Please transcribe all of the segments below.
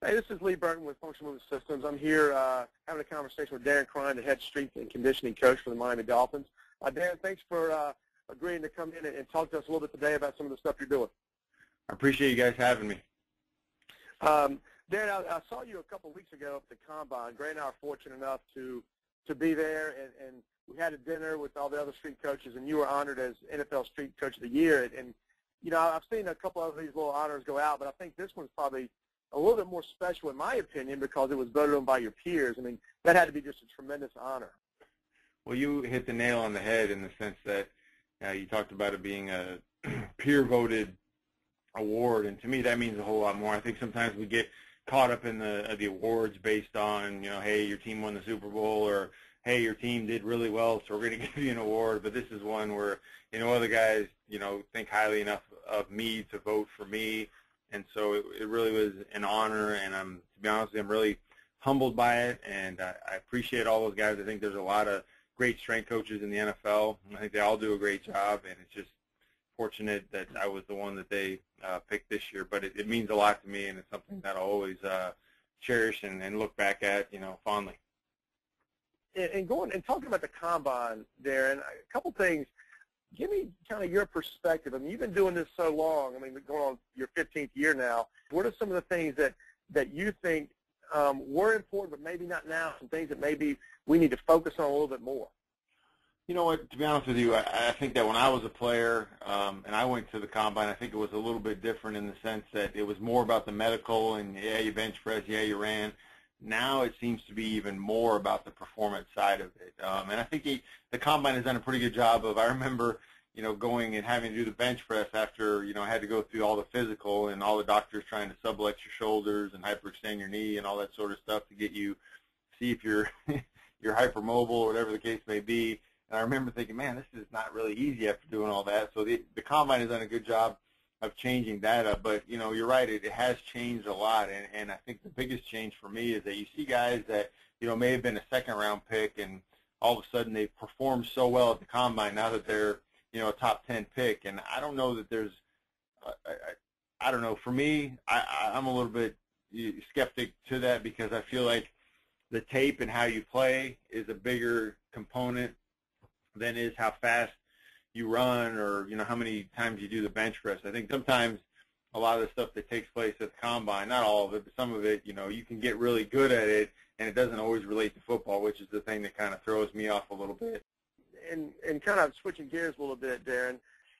Hey, this is Lee Burton with Functional Movement Systems. I'm here having a conversation with Darren Krein, the head strength and conditioning coach for the Miami Dolphins. Darren, thanks for agreeing to come in and talk to us a little bit today about some of the stuff you're doing. I appreciate you guys having me. Darren, I saw you a couple of weeks ago at the Combine. Gray and I are fortunate enough to be there, and we had a dinner with all the other street coaches, and you were honored as NFL Street Coach of the Year. And you know, I've seen a couple of these little honors go out, but I think this one's probably a little bit more special in my opinion because it was voted on by your peers. I mean, that had to be just a tremendous honor. Well, you hit the nail on the head in the sense that you talked about it being a peer-voted award, and to me that means a whole lot more. I think sometimes we get caught up in the awards based on, you know, hey, your team won the Super Bowl, or hey, your team did really well, so we're going to give you an award. But this is one where, you know, other guys, you know, think highly enough of me to vote for me. And so it really was an honor, and to be honest with you, I'm really humbled by it, and I appreciate all those guys. I think there's a lot of great strength coaches in the NFL. I think they all do a great job, and it's just fortunate that I was the one that they picked this year. But it means a lot to me, and it's something that I'll always cherish and look back at, you know, fondly. And going and talking about the Combine, Darren, a couple things. Give me kind of your perspective. I mean, you've been doing this so long. I mean, going on your 15th year now. What are some of the things that you think were important, but maybe not now, some things that maybe we need to focus on a little bit more? You know what, to be honest with you, I think that when I was a player and I went to the Combine, I think it was a little bit different in the sense that it was more about the medical and, yeah, you bench press, yeah, you ran. Now it seems to be even more about the performance side of it. And I think the Combine has done a pretty good job of, I remember, you know, going and having to do the bench press after, you know, I had to go through all the physical and all the doctors trying to sublux your shoulders and hyperextend your knee and all that sort of stuff to get you, see if you're you're hypermobile or whatever the case may be. And I remember thinking, man, this is not really easy after doing all that. So the Combine has done a good job of changing that up. But, you know, you're right, it has changed a lot. And I think the biggest change for me is that you see guys that, you know, may have been a second-round pick, and all of a sudden they've performed so well at the Combine now that they're, you know, a top 10 pick. And I don't know that there's, I don't know, for me, I'm a little bit skeptic to that because I feel like the tape and how you play is a bigger component than is how fast you run or, you know, how many times you do the bench press. I think sometimes a lot of the stuff that takes place at the Combine, not all of it, but some of it, you know, you can get really good at it, and it doesn't always relate to football, which is the thing that kind of throws me off a little bit. And kind of switching gears a little bit, Darren,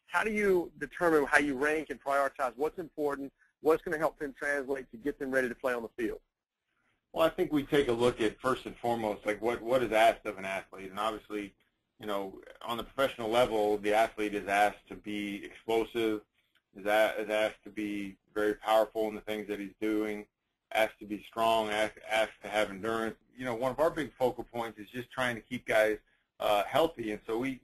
how do you determine how you rank and prioritize what's important, what's going to help them translate to get them ready to play on the field? Well, I think we take a look at, first and foremost, like what is asked of an athlete. And obviously, you know, on the professional level, the athlete is asked to be explosive, is asked to be very powerful in the things that he's doing, asked to be strong, asked to have endurance. You know, one of our big focal points is just trying to keep guys healthy, and so we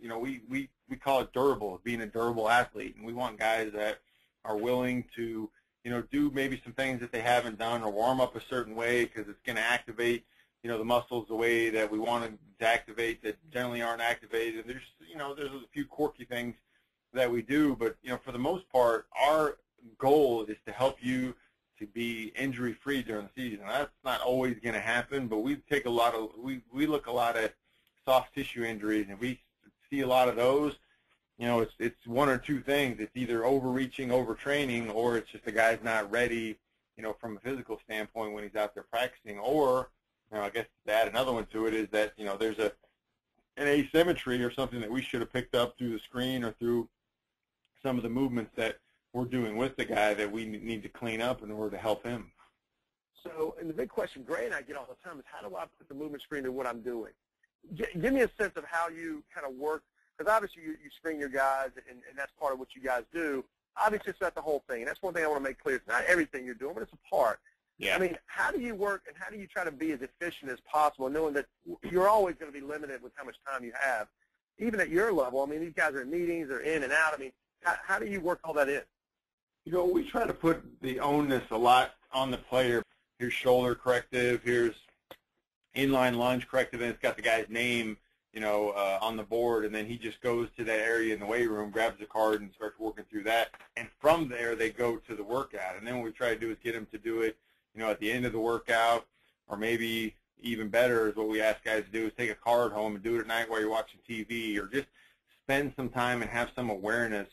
call it durable, being a durable athlete, and we want guys that are willing to, you know, do maybe some things that they haven't done or warm up a certain way because it's going to activate, you know, the muscles the way that we want them to activate that generally aren't activated. There's, you know, there's a few quirky things that we do, but, you know, for the most part, our goal is to help you to be injury-free during the season. That's not always going to happen, but we take a lot of, we look a lot at soft tissue injuries, and we see a lot of those. You know, it's one or two things. It's either overreaching, overtraining, or it's just the guy's not ready, you know, from a physical standpoint when he's out there practicing. Or, you know, I guess to add another one to it is that, you know, there's an asymmetry or something that we should have picked up through the screen or through some of the movements that we're doing with the guy that we need to clean up in order to help him. So, and the big question Gray and I get all the time is, how do I put the movement screen to what I'm doing? Give me a sense of how you kind of work, because obviously you screen your guys, and that's part of what you guys do. Obviously, it's not the whole thing, and that's one thing I want to make clear. It's not everything you're doing, but it's a part. Yeah. I mean, how do you work, and how do you try to be as efficient as possible, knowing that you're always going to be limited with how much time you have, even at your level? I mean, these guys are in meetings, they're in and out. I mean, how do you work all that in? You know, we try to put the onus a lot on the player. Here's shoulder corrective, here's inline lunge corrective, and it's got the guy's name, you know, on the board, and then he just goes to that area in the weight room, grabs the card, and starts working through that. And from there, they go to the workout. And then what we try to do is get him to do it, at the end of the workout, or maybe even better is what we ask guys to do is take a card home and do it at night while you're watching TV, or just spend some time and have some awareness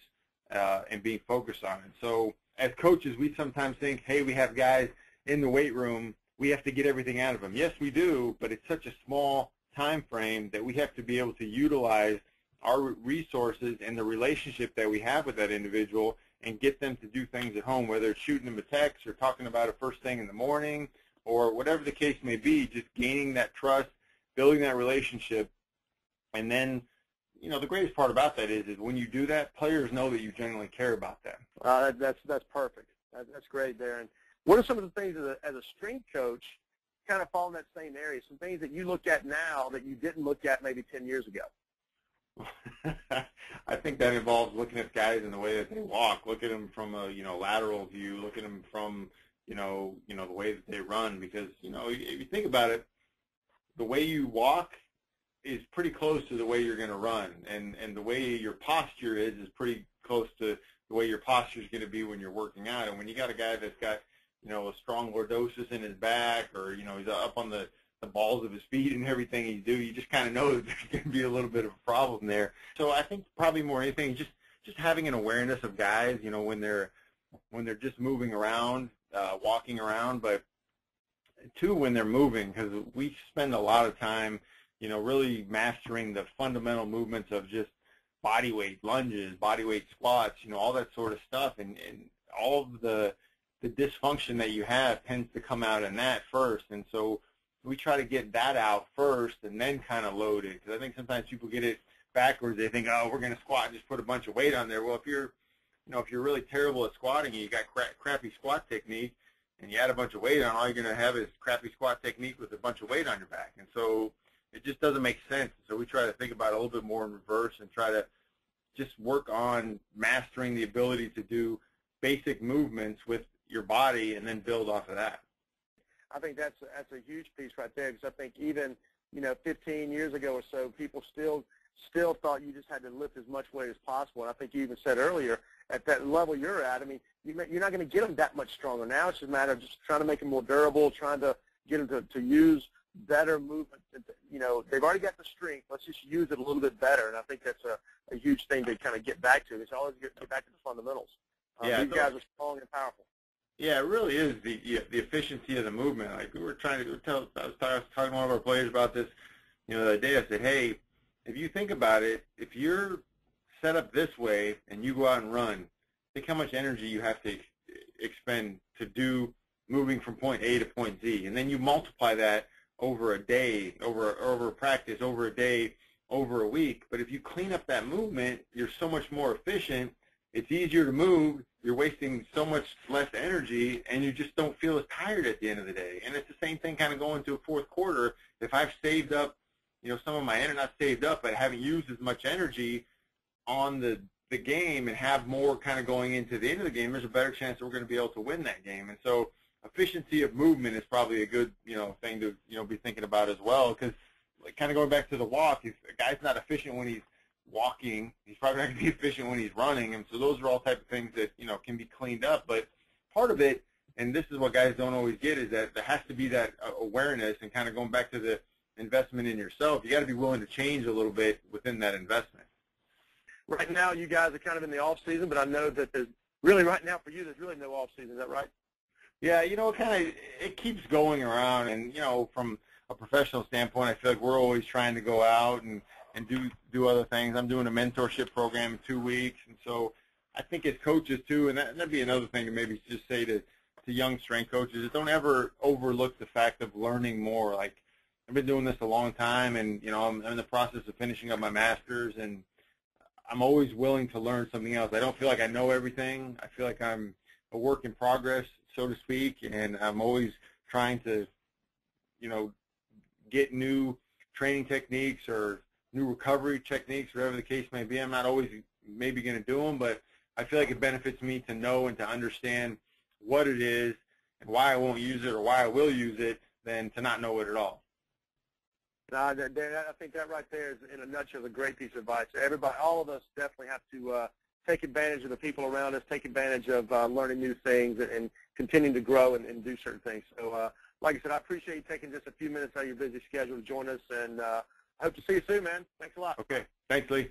and being focused on it. So as coaches, we sometimes think, hey, we have guys in the weight room, we have to get everything out of them. Yes, we do, but it's such a small time frame that we have to be able to utilize our resources and the relationship that we have with that individual and get them to do things at home, whether it's shooting them a text or talking about it first thing in the morning or whatever the case may be, just gaining that trust, building that relationship. And then, the greatest part about that is when you do that, players know that you genuinely care about them. That's perfect. That's great, Darren. What are some of the things as a strength coach kind of fall in that same area, some things that you look at now that you didn't look at maybe 10 years ago? I think that involves looking at guys in the way that they walk, look at them from a lateral view, look at them from the way that they run, because if you think about it, the way you walk is pretty close to the way you're going to run, and the way your posture is pretty close to the way your posture is going to be when you're working out. And when you got a guy that's got a strong lordosis in his back, or he's up on the balls of his feet and everything he's doing, you just kind of know that there's going to be a little bit of a problem there. So I think probably more anything, just having an awareness of guys, when they're just moving around, walking around, but two, when they're moving, because we spend a lot of time, really mastering the fundamental movements of just body weight lunges, body weight squats, all that sort of stuff, and all of the dysfunction that you have tends to come out in that first. And so we try to get that out first and then kind of load it, because I think sometimes people get it backwards. They think, oh, we're going to squat and just put a bunch of weight on there. Well, if you're really terrible at squatting and you got crappy squat technique and you add a bunch of weight on, all you're going to have is crappy squat technique with a bunch of weight on your back. And so it just doesn't make sense. So we try to think about it a little bit more in reverse and try to just work on mastering the ability to do basic movements with your body and then build off of that. I think that's a huge piece right there, because I think even 15 years ago or so, people still thought you just had to lift as much weight as possible. And I think you even said earlier, at that level you're at, I mean, you're not going to get them that much stronger. Now it's just a matter of just trying to make them more durable, trying to get them to use better movement. They've already got the strength. Let's just use it a little bit better. And I think that's a huge thing to kind of get back to. It's always get back to the fundamentals. These guys are strong and powerful. Yeah, it really is the efficiency of the movement. Like I was talking to one of our players about this, the other day. I said, hey, if you think about it, if you're set up this way and you go out and run, think how much energy you have to expend to do moving from point A to point Z, and then you multiply that over a day, over a practice, over a day, over a week. But if you clean up that movement, you're so much more efficient. It's easier to move. You're wasting so much less energy, and you just don't feel as tired at the end of the day. And it's the same thing kind of going to a fourth quarter. If I've saved up, some of my energy, not saved up, but haven't used as much energy on the game and have more kind of going into the end of the game, there's a better chance that we're going to be able to win that game. And so efficiency of movement is probably a good, thing to, be thinking about as well, because kind of going back to the walk, if a guy's not efficient when he's walking, he's probably not going to be efficient when he's running. And so those are all type of things that, can be cleaned up. But part of it, and this is what guys don't always get, is that there has to be that awareness, and kind of going back to the investment in yourself, you got to be willing to change a little bit within that investment. Right now, you guys are kind of in the off season, but I know that there's really, right now for you, there's really no off season. Is that right? Yeah, it keeps going around, and from a professional standpoint, I feel like we're always trying to go out and do other things. I'm doing a mentorship program in 2 weeks, and so I think as coaches too, and that'd be another thing to maybe just say to young strength coaches, is don't ever overlook the fact of learning more. Like, I've been doing this a long time, and I'm in the process of finishing up my master's, and I'm always willing to learn something else. I don't feel like I know everything. I feel like I'm a work in progress, so to speak, and I'm always trying to, get new training techniques or new recovery techniques, whatever the case may be. I'm not always maybe going to do them, but I feel like it benefits me to know and to understand what it is and why I won't use it or why I will use it than to not know it at all. Dan, I think that right there is, in a nutshell, a great piece of advice. Everybody, all of us definitely have to take advantage of the people around us, take advantage of learning new things, and continuing to grow and do certain things. So, like I said, I appreciate you taking just a few minutes out of your busy schedule to join us, and I hope to see you soon, man. Thanks a lot. Okay. Thanks, Lee.